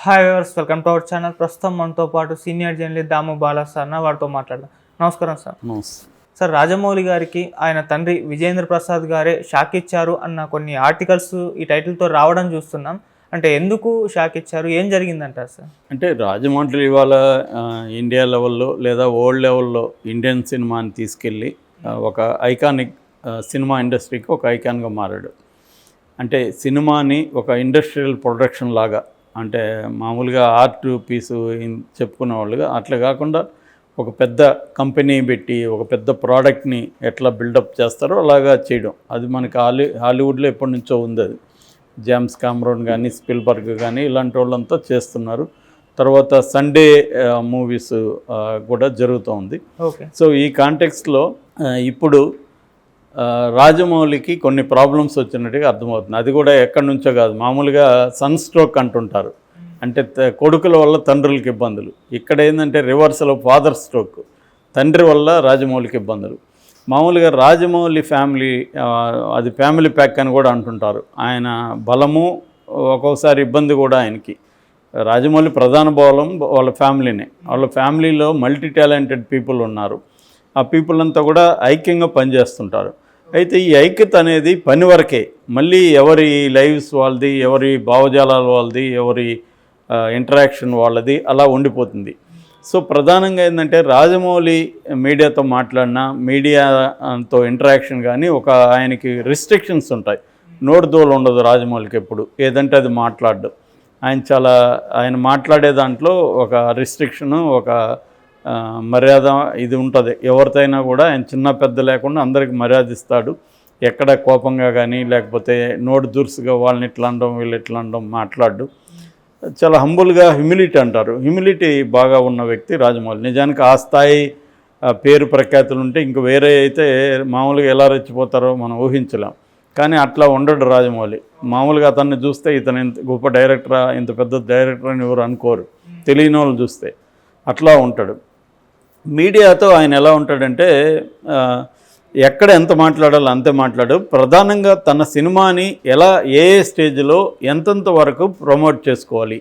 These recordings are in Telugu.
Hi viewers, welcome to our channel. ప్రస్తుతం మనతో పాటు సీనియర్ జర్నలిస్ట్ దాము బాలా సార్ వారితో మాట్లాడదాం. నమస్కారం సార్. సార్, రాజమౌళి గారికి ఆయన తండ్రి విజేంద్ర ప్రసాద్ గారే షాక్ ఇచ్చారు అన్న కొన్ని ఆర్టికల్స్ ఈ టైటిల్తో రావడం చూస్తున్నాం. అంటే ఎందుకు షాక్ ఇచ్చారు, ఏం జరిగిందంటారు సార్? అంటే రాజమౌళి ఇవాళ ఇండియా లెవెల్లో లేదా వరల్డ్ లెవెల్లో ఇండియన్ సినిమాని తీసుకెళ్ళి ఒక ఐకానిక్ సినిమా ఇండస్ట్రీకి ఒక ఐకాన్గా మారాడు. అంటే సినిమాని ఒక ఇండస్ట్రియల్ ప్రొడక్షన్ లాగా, అంటే మామూలుగా ఆర్ట్ పీసు చెప్పుకునే వాళ్ళుగా అట్లా కాకుండా ఒక పెద్ద కంపెనీ పెట్టి ఒక పెద్ద ప్రోడక్ట్ని ఎట్లా బిల్డప్ చేస్తారో అలాగా చేయడం. అది మనకి హాలీవుడ్లో ఎప్పటి నుంచో ఉంది. అది జేమ్స్ కామరూన్ కానీ స్పిల్బర్గ్ కానీ ఇలాంటి వాళ్ళంతా చేస్తున్నారు. తర్వాత సండే మూవీస్ కూడా జరుగుతూ ఉంది. సో ఈ కాంటెక్స్ట్లో ఇప్పుడు రాజమౌళికి కొన్ని ప్రాబ్లమ్స్ వచ్చినట్టుగా అర్థమవుతుంది. అది కూడా ఎక్కడి నుంచో కాదు, మామూలుగా సన్ స్ట్రోక్ అంటుంటారు. అంటే కొడుకుల వల్ల తండ్రులకి ఇబ్బందులు. ఇక్కడ ఏంటంటే రివర్సల్ ఫాదర్ స్ట్రోక్, తండ్రి వల్ల రాజమౌళికి ఇబ్బందులు. మామూలుగా రాజమౌళి ఫ్యామిలీ అది ఫ్యామిలీ ప్యాక్ అని కూడా అంటుంటారు. ఆయన బలము ఒక్కొక్కసారి ఇబ్బంది కూడా ఆయనకి. రాజమౌళి ప్రధాన బలం వాళ్ళ ఫ్యామిలీనే. వాళ్ళ ఫ్యామిలీలో మల్టీ టాలెంటెడ్ పీపుల్ ఉన్నారు. ఆ పీపుల్ అంతా కూడా ఐక్యంగా పనిచేస్తుంటారు. అయితే ఈ ఐక్యత అనేది పని వరకే. మళ్ళీ ఎవరి లైవ్స్ వాళ్ళది, ఎవరి భావజాలాల వాళ్ళది, ఎవరి ఇంటరాక్షన్ వాళ్ళది అలా ఉండిపోతుంది. సో ప్రధానంగా ఏంటంటే రాజమౌళి మీడియాతో మాట్లాడినా, మీడియాతో ఇంటరాక్షన్ కానీ ఆయనకి రిస్ట్రిక్షన్స్ ఉంటాయి. నోటిదోలు ఉండదు రాజమౌళికి. ఎప్పుడు ఏదంటే అది మాట్లాడడం. ఆయన మాట్లాడే దాంట్లో ఒక రిస్ట్రిక్షను, ఒక మర్యాద ఇది ఉంటుంది. ఎవరితోనైనా కూడా ఆయన చిన్న పెద్ద లేకుండా అందరికి మర్యాద ఇస్తాడు. ఎక్కడ కోపంగా కానీ లేకపోతే నోటు దురుసుగా వాళ్ళని ఇట్లా అనడం వీళ్ళు ఇట్లా అనడం మాట్లాడు. చాలా హంబుల్గా, హ్యూమిలిటీ అంటారు, హ్యూమిలిటీ బాగా ఉన్న వ్యక్తి రాజమౌళి. నిజానికి ఆ స్థాయి పేరు ప్రఖ్యాతులు ఉంటే ఇంక వేరే అయితే మామూలుగా ఎలా రెచ్చిపోతారో మనం ఊహించలేం. కానీ అట్లా ఉండడు రాజమౌళి. మామూలుగా అతన్ని చూస్తే ఇతను ఇంత గొప్ప డైరెక్టరా, ఇంత పెద్ద డైరెక్టర్ అని ఎవరు అనుకోరు, తెలియని వాళ్ళు చూస్తే. అట్లా ఉంటాడు. మీడియాతో ఆయన ఎలా ఉంటాడంటే ఎక్కడ ఎంత మాట్లాడాలో అంతే మాట్లాడు. ప్రధానంగా తన సినిమాని ఎలా ఏ స్టేజ్లో ఎంతంత వరకు ప్రమోట్ చేసుకోవాలి,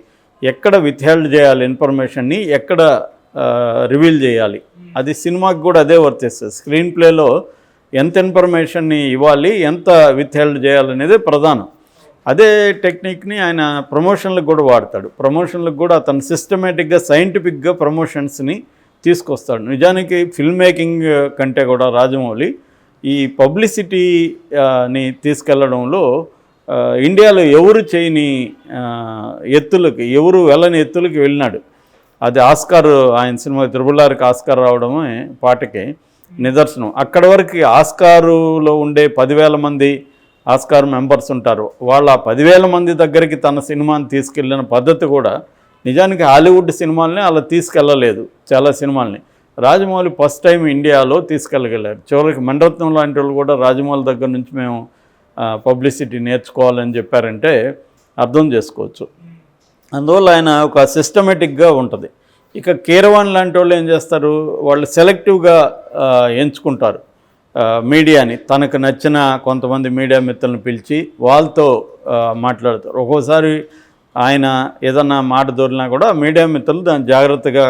ఎక్కడ విత్హెల్డ్ చేయాలి ఇన్ఫర్మేషన్ని, ఎక్కడ రివీల్ చేయాలి, అది సినిమాకి కూడా అదే వర్తిస్తుంది. స్క్రీన్ ప్లేలో ఎంత ఇన్ఫర్మేషన్ని ఇవ్వాలి, ఎంత విత్హెల్డ్ చేయాలనేదే ప్రధానం. అదే టెక్నిక్ని ఆయన ప్రమోషన్లకు కూడా వాడతాడు. ప్రమోషన్లకు కూడా అతను సిస్టమేటిక్గా, సైంటిఫిక్గా ప్రమోషన్స్ని తీసుకొస్తాడు. నిజానికి ఫిల్మ్ మేకింగ్ కంటే కూడా రాజమౌళి ఈ పబ్లిసిటీని తీసుకెళ్లడంలో ఇండియాలో ఎవరు చేయని ఎత్తులకి, ఎవరు వెళ్ళని ఎత్తులకి వెళ్ళినాడు. అది ఆస్కార్, ఆయన సినిమా త్రిబుల్-ఆర్కి ఆస్కార్ రావడమే పాటకి నిదర్శనం. అక్కడి వరకు ఆస్కారులో ఉండే 10,000 మంది ఆస్కార్ మెంబర్స్ ఉంటారు. వాళ్ళ 10,000 మంది దగ్గరికి తన సినిమాని తీసుకెళ్ళిన పద్ధతి కూడా నిజానికి హాలీవుడ్ సినిమాలని అలా తీసుకెళ్ళలేదు. చాలా సినిమాలని రాజమౌళి ఫస్ట్ టైం ఇండియాలో తీసుకెళ్ళగలిగారు. చివరికి మణిరత్నం లాంటి వాళ్ళు కూడా రాజమౌళి దగ్గర నుంచి మేము పబ్లిసిటీ నేర్చుకోవాలని చెప్పారంటే అర్థం చేసుకోవచ్చు. అందువల్ల ఆయన ఒక సిస్టమేటిక్గా ఉంటుంది. ఇక కీరవాణి లాంటి వాళ్ళు ఏం చేస్తారు, వాళ్ళు సెలెక్టివ్గా ఎంచుకుంటారు మీడియాని. తనకు నచ్చిన కొంతమంది మీడియా మిత్రులను పిలిచి వాళ్ళతో మాట్లాడతారు. ఒక్కోసారి ఆయన ఏదన్నా మాట దొరికినా కూడా మీడియా మిత్రులు దాన్ని జాగ్రత్తగా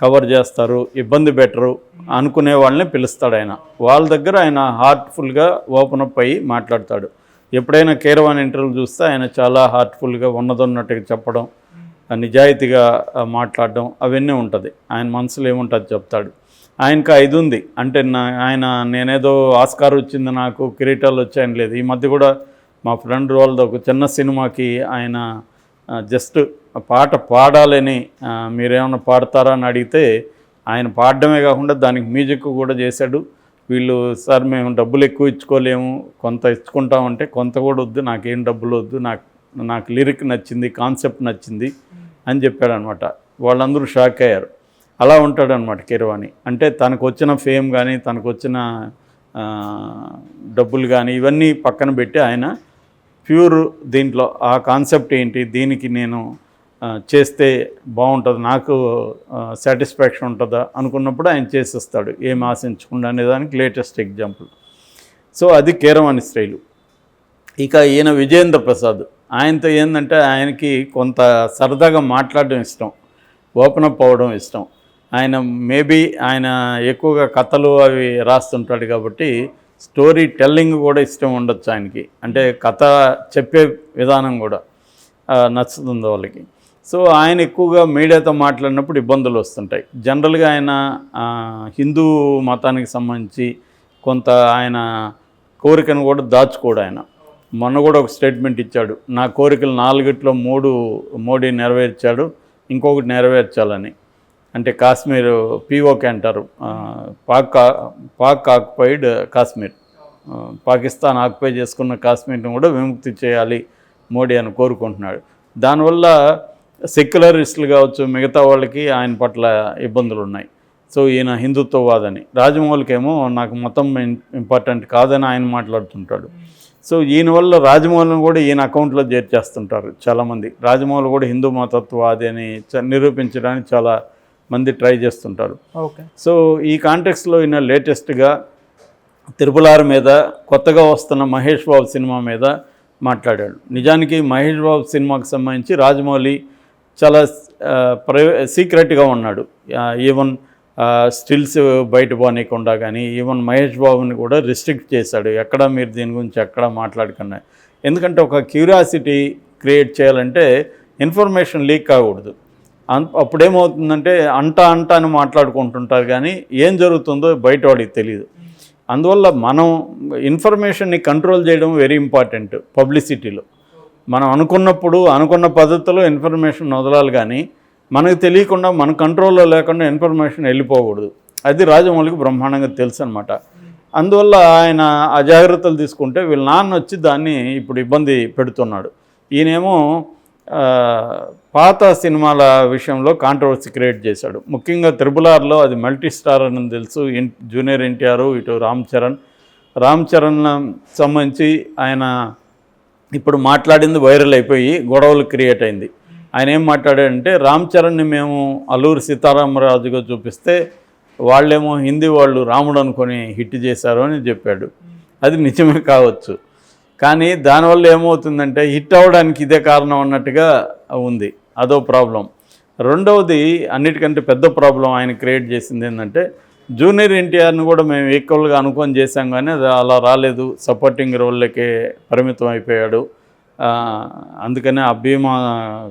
కవర్ చేస్తారు, ఇబ్బంది పెట్టరు అనుకునే వాళ్ళని పిలుస్తాడు ఆయన. వాళ్ళ దగ్గర ఆయన హార్ట్ఫుల్గా ఓపెన్ అప్ అయ్యి మాట్లాడతాడు. ఎప్పుడైనా కీరవాణి ఇంటర్వ్యూ చూస్తే ఆయన చాలా హార్ట్ఫుల్గా ఉన్నదన్నట్టుగా చెప్పడం, నిజాయితీగా మాట్లాడడం అవన్నీ ఉంటుంది. ఆయన మనసులో ఏముంటుంది చెప్తాడు. ఆయనకు ఇది ఉంది. అంటే నేనేదో ఆస్కార్ వచ్చింది నాకు, కిరీటాలు వచ్చాయని లేదు. ఈ మధ్య కూడా మా ఫ్రెండ్ వాళ్ళది ఒక చిన్న సినిమాకి ఆయన జస్ట్ పాట పాడాలని, మీరేమన్నా పాడతారా అని అడిగితే ఆయన పాడడమే కాకుండా దానికి మ్యూజిక్ కూడా చేశాడు. వీళ్ళు సార్ మేము డబ్బులు ఎక్కువ ఇచ్చుకోలేము, కొంత ఇచ్చుకుంటామంటే కొంత కూడా వద్దు, నాకేం డబ్బులు వద్దు, నాకు లిరిక్ నచ్చింది, కాన్సెప్ట్ నచ్చింది అని చెప్పాడనమాట. వాళ్ళందరూ షాక్ అయ్యారు. అలా ఉంటాడనమాట కీరవాణి. అంటే తనకు వచ్చిన ఫేమ్ కానీ, తనకు వచ్చిన డబ్బులు కానీ ఇవన్నీ పక్కన పెట్టి ఆయన ప్యూర్ దీంట్లో ఆ కాన్సెప్ట్ ఏంటి, దీనికి నేను చేస్తే బాగుంటుంది, నాకు సాటిస్ఫాక్షన్ ఉంటుందా అనుకున్నప్పుడు ఆయన చేసేస్తాడు, ఏం ఆశించకుండా అనేదానికి లేటెస్ట్ ఎగ్జాంపుల్. సో అది కీరవాణి స్టైలు. ఇక ఈయన విజేంద్ర ప్రసాద్ ఆయనతో ఏంటంటే ఆయనకి కొంత సరదాగా మాట్లాడడం ఇష్టం, ఓపెన్ అప్ అవ్వడం ఇష్టం. ఆయన మేబీ ఆయన ఎక్కువగా కథలు అవి రాస్తుంటాడు కాబట్టి స్టోరీ టెల్లింగ్ కూడా ఇష్టం ఉండొచ్చు ఆయనకి. అంటే కథ చెప్పే విధానం కూడా నచ్చుతుంది వాళ్ళకి. సో ఆయన ఎక్కువగా మీడియాతో మాట్లాడినప్పుడు ఇబ్బందులు వస్తుంటాయి. జనరల్గా ఆయన హిందూ మతానికి సంబంధించి కొంత ఆయన కోరికను కూడా దాచుకోడు. ఆయన మొన్న కూడా ఒక స్టేట్మెంట్ ఇచ్చాడు, నా కోరికలు 4 మోడీ నెరవేర్చాడు, ఇంకొకటి నెరవేర్చాలని. అంటే కాశ్మీర్ పీఓకే అంటారు, పాక్ ఆక్యుపైడ్ కాశ్మీర్, పాకిస్తాన్ ఆక్యుపై చేసుకున్న కాశ్మీర్ని కూడా విముక్తి చేయాలి మోడీ అని కోరుకుంటున్నాడు. దానివల్ల సెక్యులరిస్టులు కావచ్చు మిగతా వాళ్ళకి ఆయన పట్ల ఇబ్బందులు ఉన్నాయి. సో ఈయన హిందుత్వవాదని, రాజమౌళికేమో నాకు మతం ఇంపార్టెంట్ కాదని ఆయన మాట్లాడుతుంటాడు. సో ఈయన వల్ల రాజమౌళిని కూడా ఈయన అకౌంట్లో చేర్చేస్తుంటారు చాలామంది. రాజమౌళి కూడా హిందూ మతత్వవాది అని నిరూపించడానికి చాలా మంది ట్రై చేస్తుంటారు. ఓకే. సో ఈ కాంటెక్స్లో ఈయన లేటెస్ట్గా త్రిపులార్ మీద, కొత్తగా వస్తున్న మహేష్ బాబు సినిమా మీద మాట్లాడాడు. నిజానికి మహేష్ బాబు సినిమాకి సంబంధించి రాజమౌళి చాలా సీక్రెట్గా ఉన్నాడు. ఈవెన్ స్టిల్స్ బయట పోనీయకుండా కానీ ఈవెన్ మహేష్ బాబుని కూడా రిస్ట్రిక్ట్ చేశాడు, ఎక్కడ మీరు దీని గురించి ఎక్కడ మాట్లాడకుండా. ఎందుకంటే ఒక క్యూరియాసిటీ క్రియేట్ చేయాలంటే ఇన్ఫర్మేషన్ లీక్ కాకూడదు. అప్పుడేమవుతుందంటే అంటా అని మాట్లాడుకుంటుంటారు కానీ ఏం జరుగుతుందో బయట వాడికి తెలియదు. అందువల్ల మనం ఇన్ఫర్మేషన్ని కంట్రోల్ చేయడం వెరీ ఇంపార్టెంట్. పబ్లిసిటీలో మనం అనుకున్న పద్ధతిలో ఇన్ఫర్మేషన్ వదలాలి కానీ మనకు తెలియకుండా మన కంట్రోల్లో లేకుండా ఇన్ఫర్మేషన్ వెళ్ళిపోకూడదు. అది రాజమౌళికి బ్రహ్మాండంగా తెలుసు అనమాట. అందువల్ల ఆయన అజాగ్రత్తలు తీసుకుంటే వీళ్ళ నాన్న వచ్చి దాన్ని ఇప్పుడు ఇబ్బంది పెడుతున్నాడు. ఈయనేమో పాత సినిమాల విషయంలో కాంట్రవర్సీ క్రియేట్ చేశాడు. ముఖ్యంగా త్రిపులార్లో అది మల్టీ స్టార్ అని తెలుసు, జూనియర్ ఎన్టీఆర్, ఇటు రామ్ చరణ్ సంబంధించి ఆయన ఇప్పుడు మాట్లాడింది వైరల్ అయిపోయి గొడవలు క్రియేట్ అయింది. ఆయన ఏం మాట్లాడాడంటే రామ్ చరణ్ని మేము అల్లూరి సీతారామరాజుగా చూపిస్తే వాళ్ళేమో హిందీ వాళ్ళు రాముడు అనుకొని హిట్ చేశారు అని చెప్పాడు. అది నిజమే కావచ్చు, కానీ దానివల్ల ఏమవుతుందంటే హిట్ అవ్వడానికి ఇదే కారణం అన్నట్టుగా ఉంది. అదో ప్రాబ్లం. రెండవది అన్నిటికంటే పెద్ద ప్రాబ్లం ఆయన క్రియేట్ చేసింది ఏంటంటే జూనియర్ ఎన్టీఆర్ని కూడా మేము ఈక్వల్గా అనుకొని చేశాం కానీ అది అలా రాలేదు, సపోర్టింగ్ రోల్లకే పరిమితం అయిపోయాడు. అందుకనే ఆ భీమా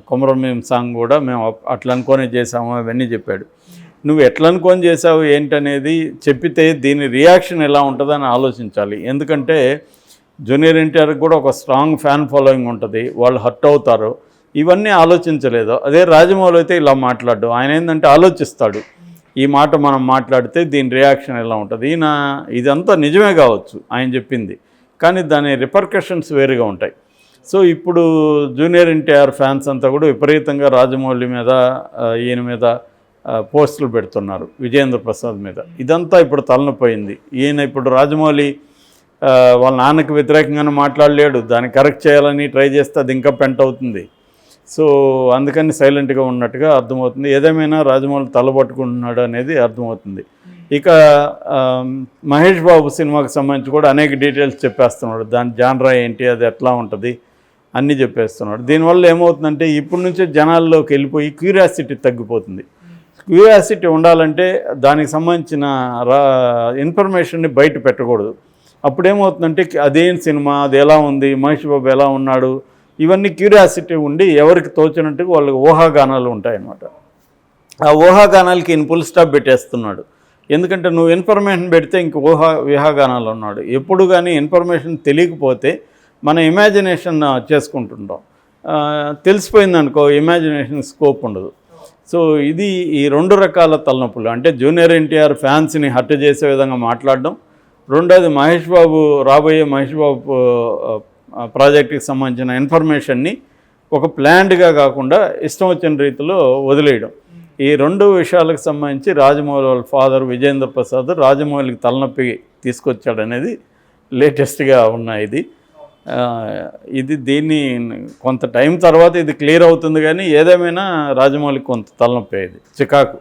కొమరమేం సాంగ్ కూడా మేము అట్లా అనుకొని చేసాము అవన్నీ చెప్పాడు. నువ్వు ఎట్లా అనుకొని చేసావు ఏంటనేది చెప్పితే దీని రియాక్షన్ ఎలా ఉంటుందని ఆలోచించాలి. ఎందుకంటే జూనియర్ ఎన్టీఆర్కి కూడా ఒక స్ట్రాంగ్ ఫ్యాన్ ఫాలోయింగ్ ఉంటుంది, వాళ్ళు హర్ట్ అవుతారు. ఇవన్నీ ఆలోచించలేదు. అదే రాజమౌళి అయితే ఇలా మాట్లాడు, ఆయన ఏంటంటే ఆలోచిస్తాడు, ఈ మాట మనం మాట్లాడితే దీని రియాక్షన్ ఎలా ఉంటుంది. ఇదంతా నిజమే కావచ్చు ఆయన చెప్పింది, కానీ దాని రిపర్కషన్స్ వేరుగా ఉంటాయి. సో ఇప్పుడు జూనియర్ ఎన్టీఆర్ ఫ్యాన్స్ అంతా కూడా విపరీతంగా రాజమౌళి మీద, ఈయన మీద పోస్టులు పెడుతున్నారు, విజయేంద్ర ప్రసాద్ మీద. ఇదంతా ఇప్పుడు తలనొప్పోయింది. ఈయన ఇప్పుడు రాజమౌళి వాళ్ళ నాన్నకి వ్యతిరేకంగానే మాట్లాడలేడు, దాన్ని కరెక్ట్ చేయాలని ట్రై చేస్తే అది ఇంకా పెంట అవుతుంది. సో అందుకని సైలెంట్గా ఉన్నట్టుగా అర్థమవుతుంది. ఏదేమైనా రాజమౌళి తలబట్టుకుంటున్నాడు అనేది అర్థమవుతుంది. ఇక మహేష్ బాబు సినిమాకి సంబంధించి కూడా అనేక డీటెయిల్స్ చెప్పేస్తున్నాడు, దాని జాన్రా ఏంటి, అది ఎట్లా ఉంటుంది అన్నీ చెప్పేస్తున్నాడు. దీనివల్ల ఏమవుతుందంటే ఇప్పటి నుంచే జనాల్లోకి వెళ్ళిపోయి క్యూరియాసిటీ తగ్గిపోతుంది. క్యూరియాసిటీ ఉండాలంటే దానికి సంబంధించిన ఇన్ఫర్మేషన్ని బయట పెట్టకూడదు. అప్పుడేమవుతుందంటే అదేం సినిమా, అది ఎలా ఉంది, మహేష్ బాబు ఎలా ఉన్నాడు, ఇవన్నీ క్యూరియాసిటీ ఉండి ఎవరికి తోచినట్టుగా వాళ్ళకి ఊహాగానాలు ఉంటాయన్నమాట. ఆ ఊహాగానాలకి ఈయన ఫుల్ స్టాప్ పెట్టేస్తున్నాడు. ఎందుకంటే నువ్వు ఇన్ఫర్మేషన్ పెడితే ఇంక ఊహాగానాలు ఉన్నాడు. ఎప్పుడు కానీ ఇన్ఫర్మేషన్ తెలియకపోతే మన ఇమాజినేషన్ చేసుకుంటుంటాం, తెలిసిపోయిందనుకో ఇమాజినేషన్ స్కోప్ ఉండదు. సో ఇది ఈ రెండు రకాల తలనొప్పులు. అంటే జూనియర్ ఎన్టీఆర్ ఫ్యాన్స్ని హర్ట్ చేసే విధంగా మాట్లాడడం, రెండోది రాబోయే మహేష్ బాబు ప్రాజెక్టుకి సంబంధించిన ఇన్ఫర్మేషన్ని ఒక ప్లాన్డ్గా కాకుండా ఇష్టం వచ్చిన రీతిలో వదిలేయడం. ఈ రెండు విషయాలకు సంబంధించి రాజమౌళి వాళ్ళ ఫాదర్ విజయేంద్ర ప్రసాద్ రాజమౌళికి తలనొప్పి తీసుకొచ్చాడనేది లేటెస్ట్గా ఉన్న దీన్ని కొంత టైం తర్వాత ఇది క్లియర్ అవుతుంది. కానీ ఏదేమైనా రాజమౌళికి కొంత తలనొప్పి, ఇది చికాకు.